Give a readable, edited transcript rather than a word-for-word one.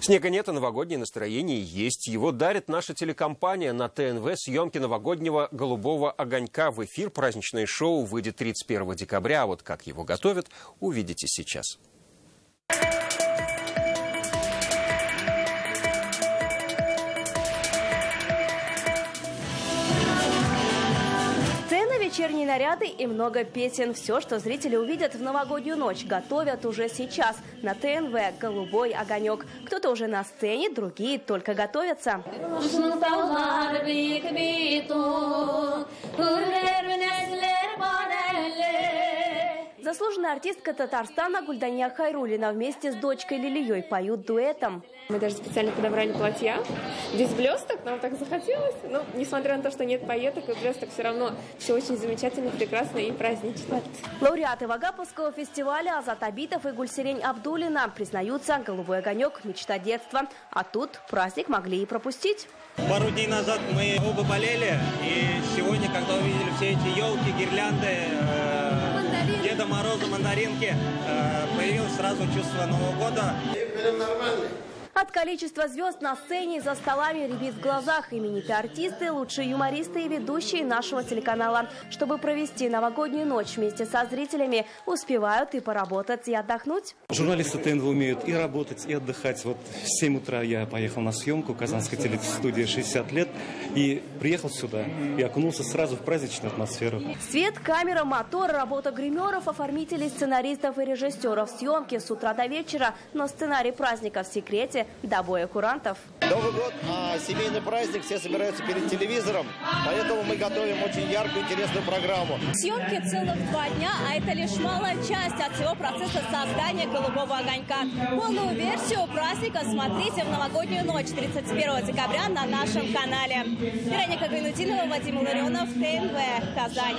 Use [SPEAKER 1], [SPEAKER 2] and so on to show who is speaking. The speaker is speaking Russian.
[SPEAKER 1] Снега нет, а новогоднее настроение есть. Его дарит наша телекомпания на ТНВ. Съемки новогоднего «Голубого огонька». В эфир праздничное шоу выйдет 31 декабря. А вот как его готовят, увидите сейчас.
[SPEAKER 2] Вечерние наряды и много песен. Все, что зрители увидят в новогоднюю ночь, готовят уже сейчас на ТНВ «Голубой огонек». Кто-то уже на сцене, другие только готовятся. Заслуженная артистка Татарстана Гульдания Хайруллина вместе с дочкой Лилией поют дуэтом.
[SPEAKER 3] Мы даже специально подобрали платья без блесток, нам так захотелось. Но несмотря на то, что нет пайеток и блесток, все равно все очень замечательно, прекрасно и празднично.
[SPEAKER 2] Лауреаты Вагаповского фестиваля Азат Абитов и Гульсерень Абдулина признаются, «Голубой огонек» – мечта детства. А тут праздник могли и пропустить.
[SPEAKER 4] Пару дней назад мы оба болели, и сегодня, когда увидели все эти елки, гирлянды, Деда Мороза, мандаринки, появилось сразу чувство Нового года.
[SPEAKER 2] От количества звезд на сцене и за столами рябит в глазах. Именитые артисты, лучшие юмористы и ведущие нашего телеканала. Чтобы провести новогоднюю ночь вместе со зрителями, успевают и поработать, и отдохнуть.
[SPEAKER 5] Журналисты ТНВ умеют и работать, и отдыхать. Вот в 7 утра я поехал на съемку Казанской телестудии 60 лет и приехал сюда и окунулся сразу в праздничную атмосферу.
[SPEAKER 2] Свет, камера, мотор, работа гримеров, оформителей, сценаристов и режиссеров. Съемки с утра до вечера, но сценарий праздника в секрете до боя курантов.
[SPEAKER 6] Новый год, семейный праздник, все собираются перед телевизором, поэтому мы готовим очень яркую, интересную программу.
[SPEAKER 2] Съемки целых 2 дня, а это лишь малая часть от всего процесса создания «Голубого огонька». Полную версию праздника смотрите в новогоднюю ночь 31 декабря на нашем канале. Вероника Гайнутдинова, Вадим Ларионов, ТНВ, Казань.